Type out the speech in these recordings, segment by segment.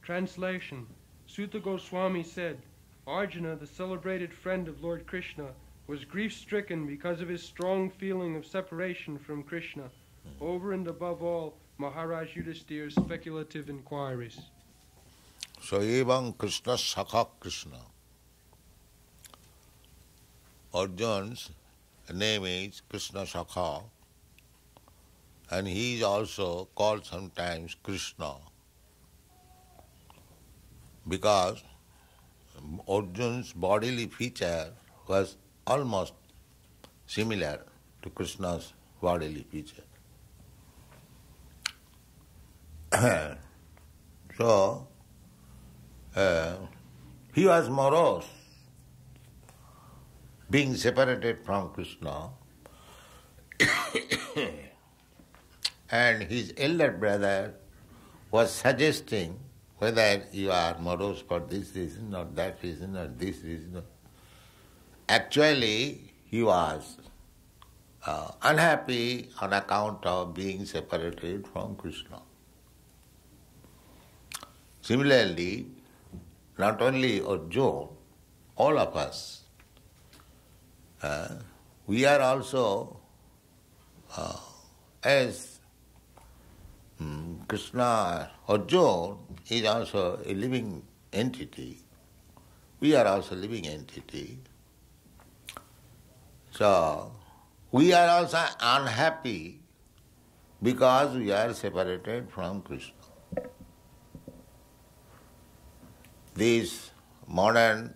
Translation. Sutta Goswami said, Arjuna, the celebrated friend of Lord Krishna, was grief-stricken because of his strong feeling of separation from Krishna, over and above all Maharaj Yudhishthira's speculative inquiries. So evam Krishna Sakha Krishna. Arjuna's name is Krishna Sakha, and he is also called sometimes Krishna, because Arjuna's bodily feature was almost similar to Krishna's bodily feature. So, he was morose, being separated from Krishna, and his elder brother was suggesting whether you are morose for this reason or that reason or this reason. Actually, he was unhappy on account of being separated from Krishna. Similarly, not only Arjuna, all of us, we are also, as Krishna, Arjuna is also a living entity. We are also a living entity. So, we are also unhappy because we are separated from Krishna. These modern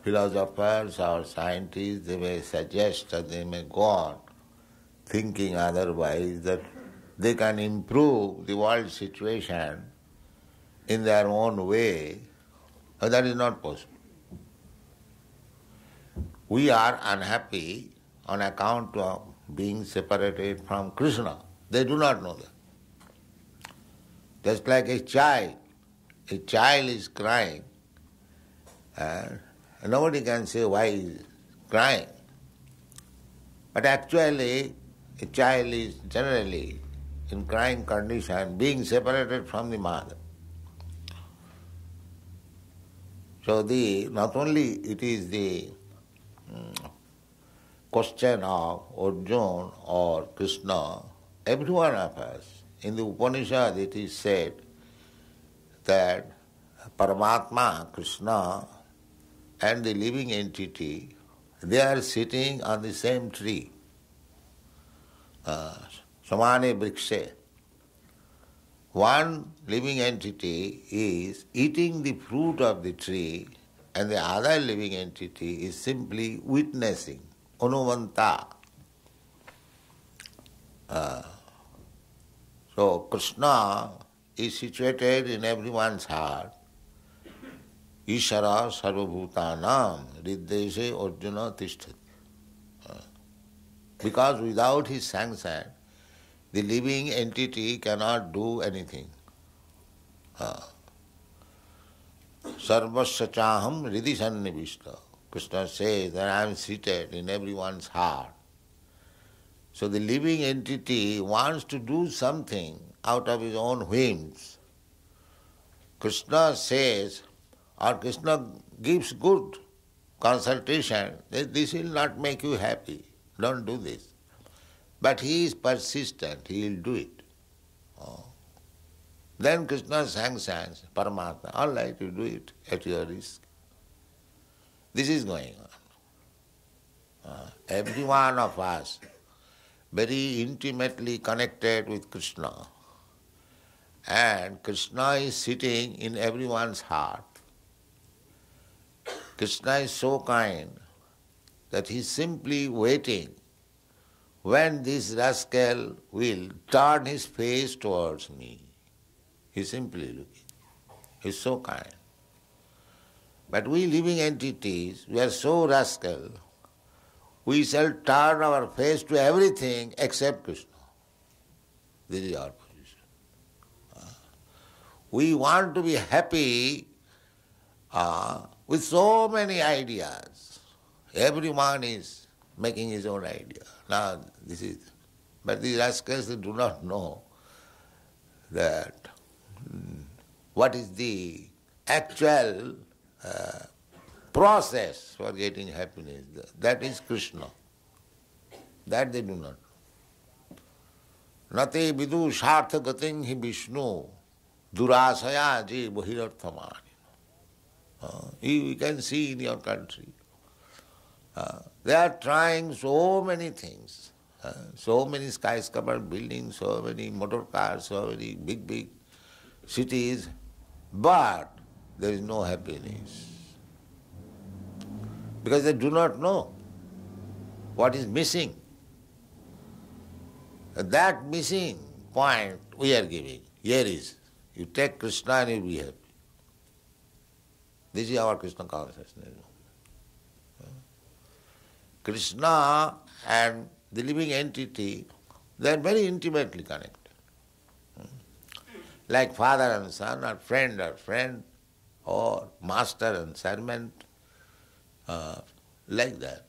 philosophers or scientists, they may suggest or they may go on thinking otherwise, that they can improve the world situation in their own way, but that is not possible. We are unhappy on account of being separated from Krishna. They do not know that. Just like a child is crying, and nobody can say why he is crying. But actually, a child is generally in crying condition, being separated from the mother. So not only it is the question of Arjuna or Krishna, every one of us. In the Upanishad it is said that Paramatma, Krishna, and the living entity, they are sitting on the same tree. Samane vrikshe. One living entity is eating the fruit of the tree, and the other living entity is simply witnessing, anuvanta. So Krishna is situated in everyone's heart. Ishara sarvabhutanam riddeshe arjuna tishthat. Because without his sanction, the living entity cannot do anything. Sarvasya chaham riddhi sannivishta. Krishna says that I am seated in everyone's heart. So the living entity wants to do something out of his own whims. Krishna says, or Krishna gives good consultation, that this will not make you happy. Don't do this. But he is persistent, he will do it. Then Krishna sanctions, Paramatma, all right, you do it at your risk. This is going on. Every one of us, very intimately connected with Krishna. And Krishna is sitting in everyone's heart. Krishna is so kind that he is simply waiting when this rascal will turn his face towards me. He is simply looking. He is so kind. But we living entities, we are so rascal, we shall turn our face to everything except Krishna. This is our position. We want to be happy with so many ideas. Everyone is making his own idea. Now, but these rascals, they do not know that what is the actual process for getting happiness. That is Krishna. That they do not. Nate vidu shartha gating hi Vishnu durasaya je bahirarthamani. You can see in your country. They are trying so many things. So many skyscraper buildings, so many motor cars, so many big cities, but there is no happiness. Because they do not know what is missing. That missing point we are giving. Here is, you take Krishna and you will be happy. This is our Krishna consciousness. Krishna and the living entity, they are very intimately connected. Like father and son, or friend, or master and servant, like that.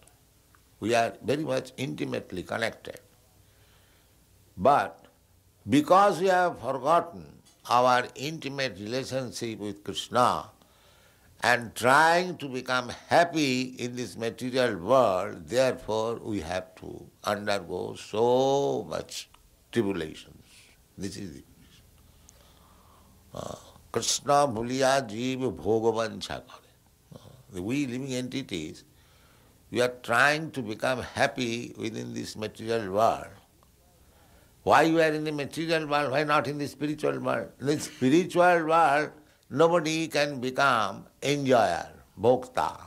We are very much intimately connected. But because we have forgotten our intimate relationship with Krishna and trying to become happy in this material world, therefore we have to undergo so much tribulations. This is it. Krishna bhuliya jiva bhogavancha kare. We living entities, we are trying to become happy within this material world. Why you are in the material world? Why not in the spiritual world? In the spiritual world, nobody can become enjoyer, bhokta.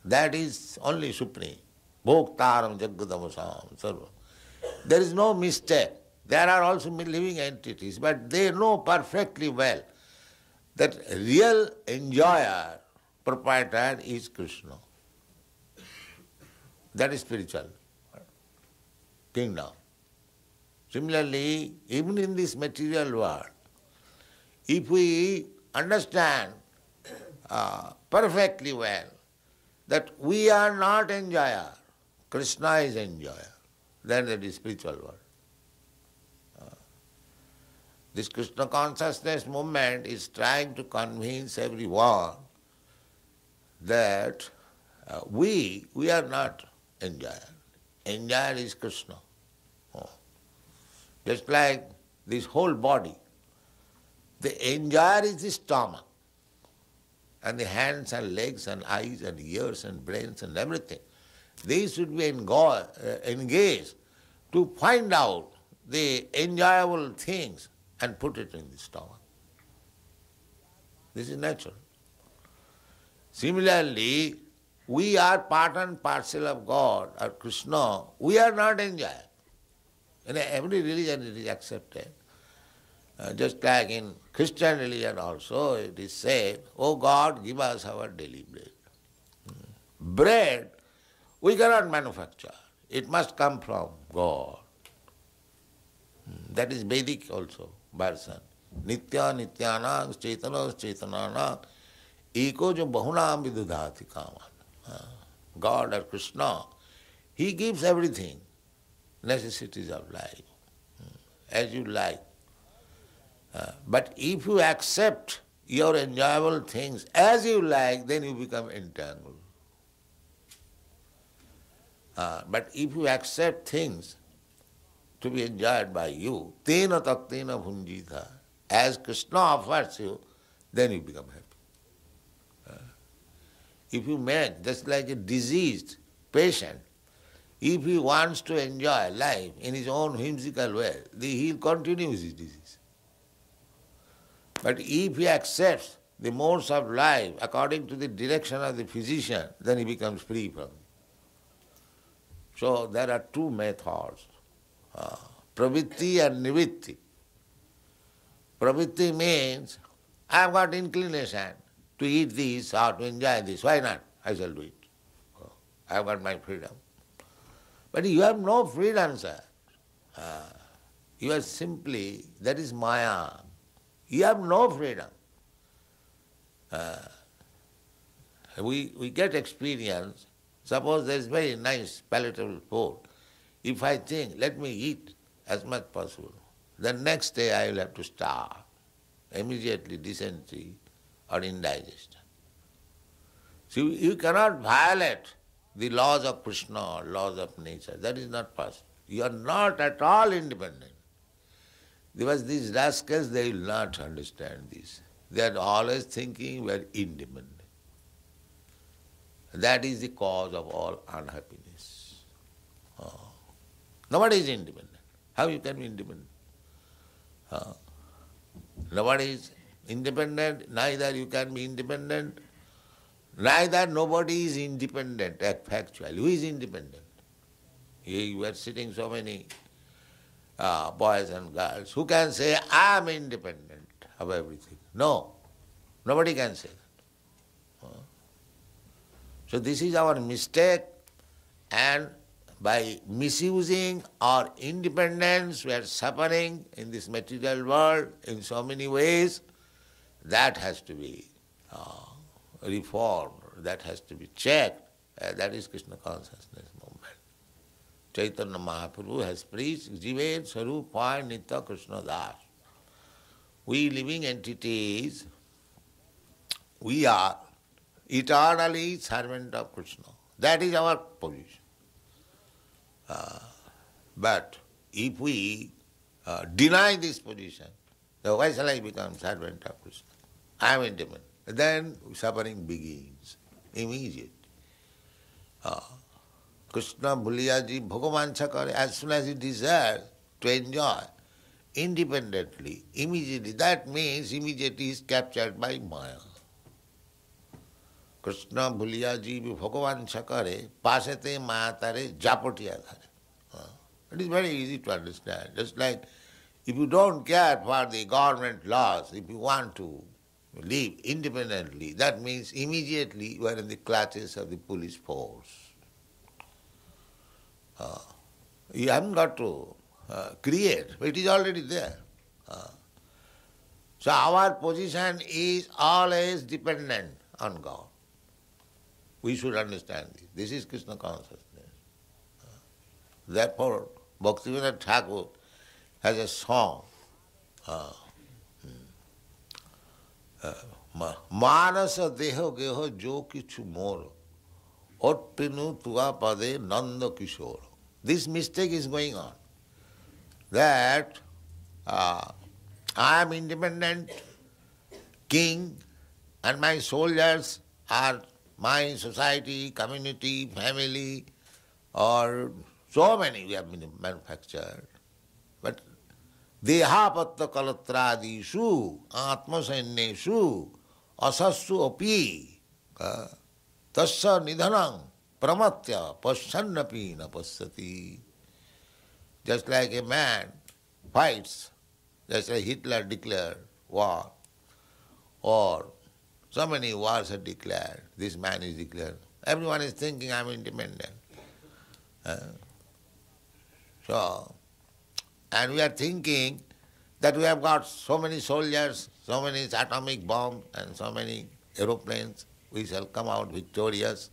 That is only supreme. Bhoktaram jaggadamasam sarva. There is no mistake. There are also living entities, but they know perfectly well that real enjoyer, proprietor is Krishna. That is spiritual kingdom. Similarly, even in this material world, if we understand perfectly well that we are not enjoyer, Krishna is enjoyer, then that is spiritual world. This Krishna consciousness movement is trying to convince everyone that we are not enjoyer. Enjoyer is Krishna. Just like this whole body. The enjoyer is the stomach, and the hands and legs and eyes and ears and brains and everything. These should be engaged to find out the enjoyable things and put it in the stomach. This is natural. Similarly, we are part and parcel of God or Krishna. We are not enjoyer. In every religion it is accepted. Just like in Christian religion also it is said, "Oh God, give us our daily bread." Bread we cannot manufacture. It must come from God. That is Vedic also version. Nitya nityanang chaitana chaitananang eko jo bahunam vidudhati kaman. God or Krishna, He gives everything, necessities of life, as you like. But if you accept your enjoyable things as you like, then you become entangled. But if you accept things to be enjoyed by you, tena taktena bhunjita, as Krishna offers you, then you become happy. If you make, just like a diseased patient, if he wants to enjoy life in his own whimsical way, he'll continue his disease. But if he accepts the modes of life according to the direction of the physician, then he becomes free from it. So there are two methods, pravritti and nivitti. Pravritti means, I have got inclination to eat this or to enjoy this. Why not? I shall do it. I have got my freedom. But you have no freedom, sir. You are simply, that is Maya. You have no freedom. We get experience. Suppose there is very nice palatable food. If I think, let me eat as much possible, the next day I will have to starve. immediately dysentery or indigestion. So you cannot violate the laws of Krishna or laws of nature. That is not possible. You are not at all independent. Because these rascals, they will not understand this. They are always thinking we are independent. That is the cause of all unhappiness. Oh. Nobody is independent. How you can be independent? Nobody is independent, neither you can be independent, neither nobody is independent factually. Who is independent? Here you are sitting so many boys and girls who can say, I am independent of everything. No, nobody can say that. So this is our mistake, and by misusing our independence, we are suffering in this material world in so many ways. That has to be reformed, that has to be checked. That is Krishna consciousness movement. Chaitanya Mahaprabhu has preached, Jivet Sarupa Nitya Krishna Das. We living entities, we are eternally servant of Krishna. That is our position. But if we deny this position, then why shall I become servant of Krishna? I am independent. Then suffering begins immediately. Krishna Bhuliyaji Bhagavancha kare, as soon as he desires to enjoy independently, immediately, that means immediately he is captured by Maya. Krishna Bhuliyaji Bhagavancha kare, pasate mayatare japotiya dhare. It is very easy to understand. Just like if you don't care for the government laws, if you want to live independently, that means immediately you are in the clutches of the police force. You haven't got to create, it is already there. So our position is always dependent on God. We should understand this. This is Krishna consciousness. Therefore, Bhaktivinoda Thakur has a song, Manasa deho geho jo kichu mor, otpinu tua pade nanda kishore. This mistake is going on, that I am independent king and my soldiers are my society, community, family, or so many we have been manufactured. But dehapatta kalatradishu, atmasainyeshu, asassu api, tasya nidhanam, pramatya, pasyannapi na pasyati. Just like a man fights, just like Hitler declared war, or so many wars are declared, this man is declared. Everyone is thinking I am independent. And we are thinking that we have got so many soldiers, so many atomic bombs and so many aeroplanes, we shall come out victorious.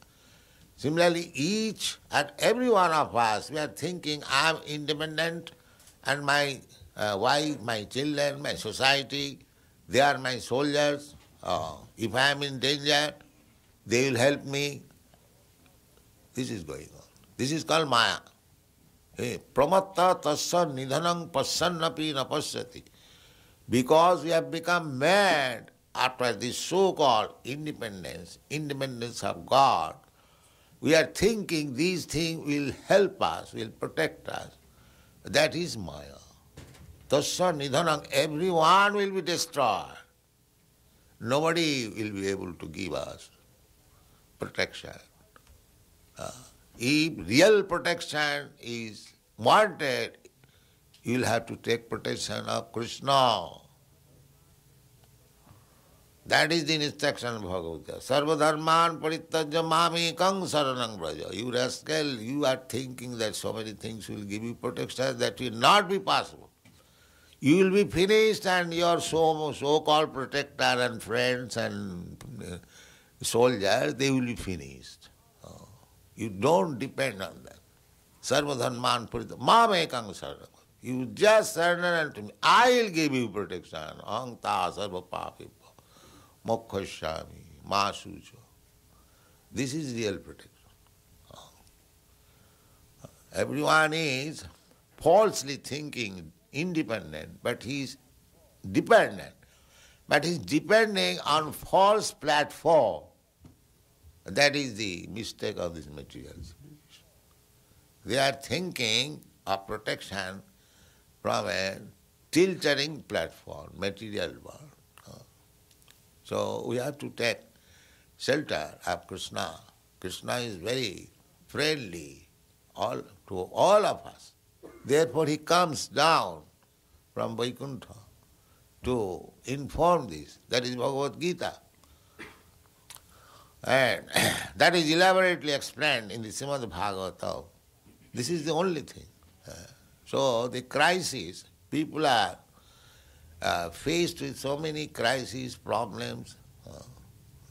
Similarly, each and every one of us, we are thinking I am independent and my wife, my children, my society, they are my soldiers. If I am in danger, they will help me. This is going on. This is called Maya. Pramatta tasya nidhanam pasyannapi na pasyati. Because we have become mad after this so-called independence of God, we are thinking these things will help us, will protect us. That is Maya. Tasya nidhanam, everyone will be destroyed. Nobody will be able to give us protection. If real protection is wanted, you will have to take protection of Krishna. That is the instruction of Bhagavad Gita. Sarva dharman parittajya mamekang saranang braja. You rascal, you are thinking that so many things will give you protection. That will not be possible. You will be finished and your so-called protector and friends and soldiers, they will be finished. You don't depend on them. Sarva dharman parittajya mamekang saranang. You just surrender unto me. I will give you protection. Aham ta sarva papi mokkhashyami ma sujo. This is real protection. Everyone is falsely thinking independent, but he is dependent. But he is depending on false platform. That is the mistake of this material civilization. They are thinking of protection from a tilting platform, material world. So we have to take shelter of Krishna. Krishna is very friendly to all of us. Therefore he comes down from Vaikuntha to inform this. That is Bhagavad Gita. And that is elaborately explained in the Srimad Bhagavatam. This is the only thing. So the crisis, people are faced with so many crises, problems,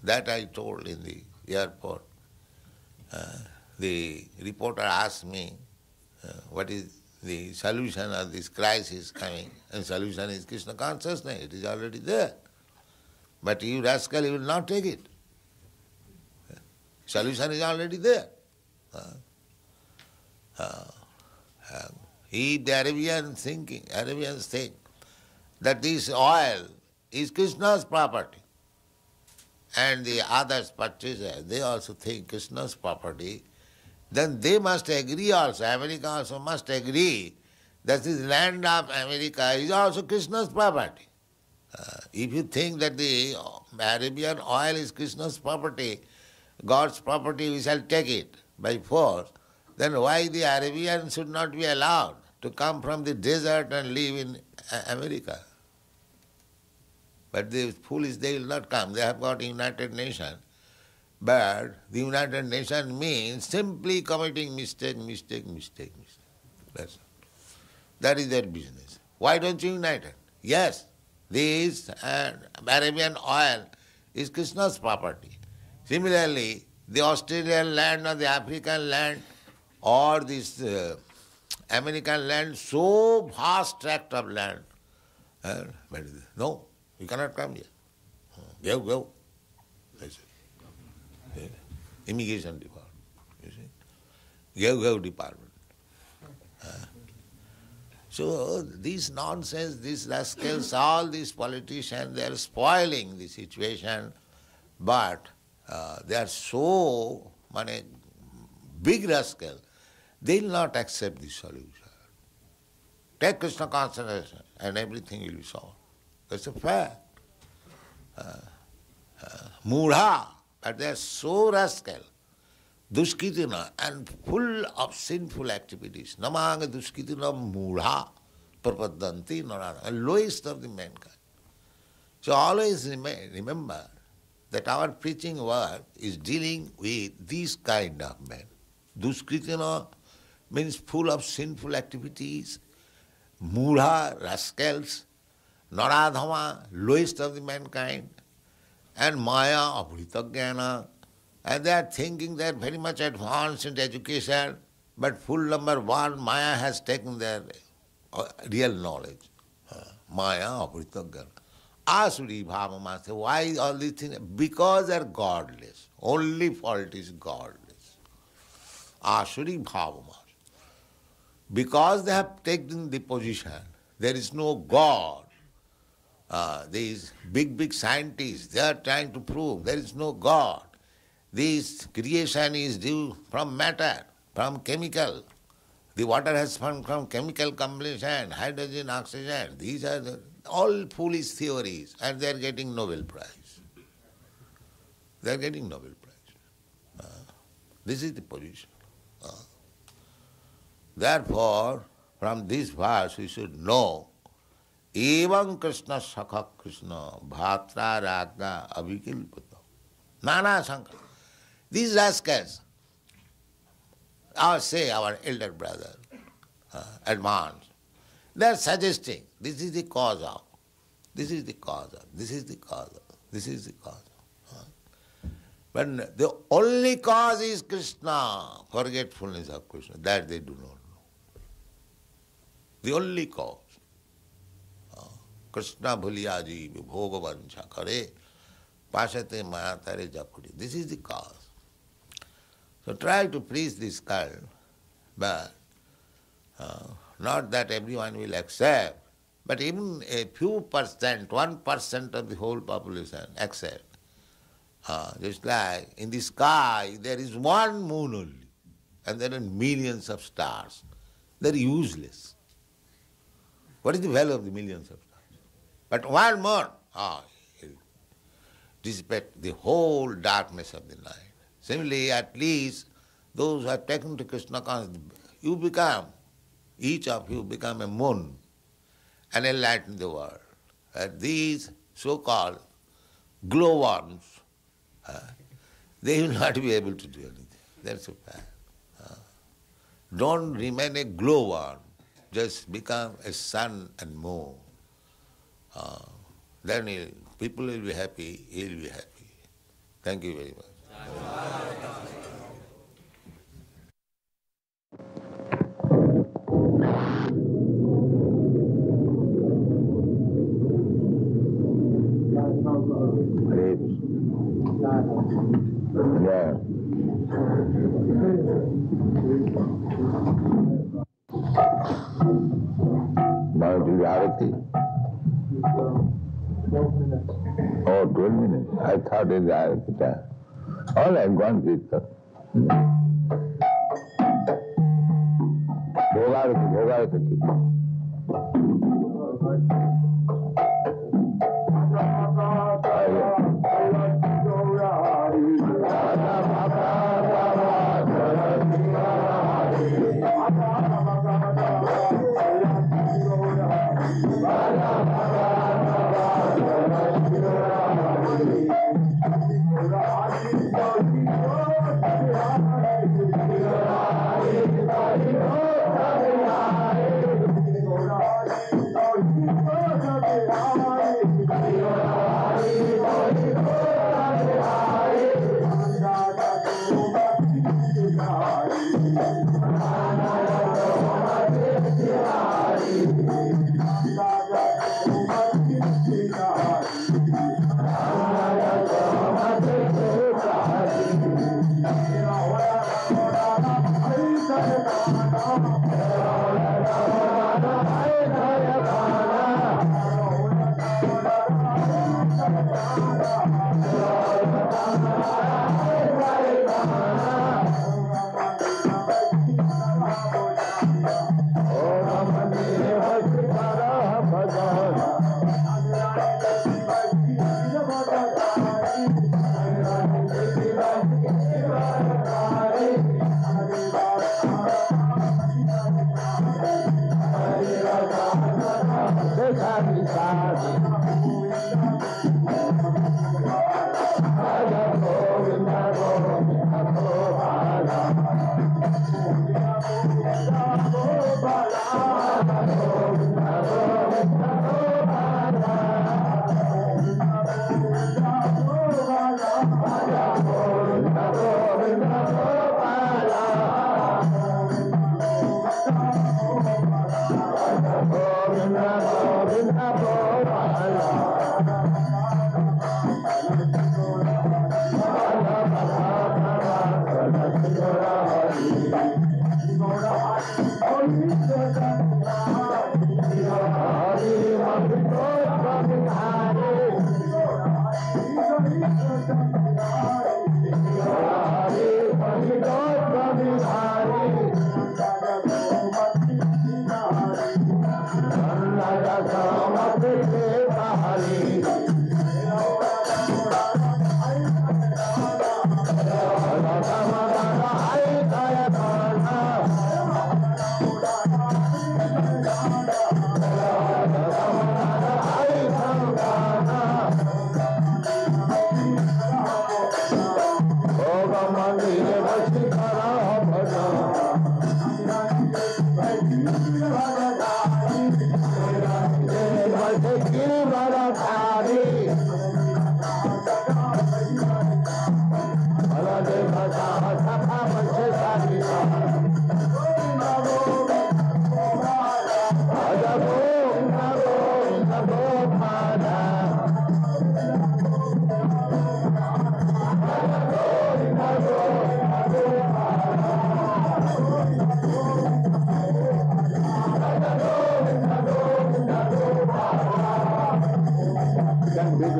that I told in the airport. The reporter asked me, what is the solution of this crisis coming? And solution is Krishna consciousness. It is already there. But you rascal, you will not take it. Solution is already there. If the Arabians think that this oil is Krishna's property, and the others purchasers, they also think Krishna's property, then they must agree also, America also must agree that this land of America is also Krishna's property. If you think that the Arabian oil is Krishna's property, God's property, we shall take it by force, then why the Arabians should not be allowed to come from the desert and live in America? But the foolish, they will not come. They have got United Nations. But the United Nations means simply committing mistake. That's all. That is their business. Why don't you unite it? Yes, this Arabian oil is Krishna's property. Similarly, the Australian land or the African land or this American land, so vast tract of land. But no, you cannot come here. Go. That's it. Immigration department. You see? Go department. So this nonsense, these rascals, all these politicians, they are spoiling the situation, but they are so big rascals, they will not accept this solution. Take Krishna consciousness and everything will be solved. That's a fact. Mudha, but they are so rascal, duskitina, and full of sinful activities. Namanga duskitina mudha prapadanti narana, lowest of the mankind. So always remember that our preaching work is dealing with these kind of men. Duskritina means full of sinful activities, mudha, rascals, naradhama, lowest of the mankind, and maya, abhritagana, and they are thinking they are very much advanced in education, but full number one, maya has taken their real knowledge. Maya, abhritagana. Asuri bhavamasa. Why all these things? Because they are godless. Only fault is godless. Asuri bhavamasa. Because they have taken the position, there is no God. These big scientists, they are trying to prove there is no God. This creation is due from matter, from chemical. The water has come from chemical combination, hydrogen, oxygen. These are all foolish theories, and they are getting Nobel Prize. They are getting Nobel Prize. This is the position. Therefore, from this verse we should know, Evam Krishna Sakha Krishna Bhatra Ragna Abhikilpata Nana Sankara. These rascals, our elder brother, advanced, they are suggesting this is the cause of, this is the cause of, this is the cause of, this is the cause of. But the only cause is Krishna, forgetfulness of Krishna. That they do not know. the only cause. Krishna bhuliyaji bhogavansha kare pasate mayatare japudi. This is the cause. So try to preach this kind, but not that everyone will accept, but even a few percent, 1% of the whole population accept. Just like in the sky there is one moon only, and there are millions of stars. They are useless. What is the value of the millions of stars? But one moon, it dissipate the whole darkness of the night. Similarly, at least those who have taken to Krishna consciousness, you become, each of you become a moon and enlighten the world. These so-called glowworms, they will not be able to do anything. That's a fact. Don't remain a glowworm, just become a sun and moon. Then people will be happy, he will be happy. Thank you very much. Yeah. Now do Arati? 12 minutes. Oh, 12 minutes. I thought it was Arati time. All right, go on, Kirtan. Bhogarati.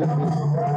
everything.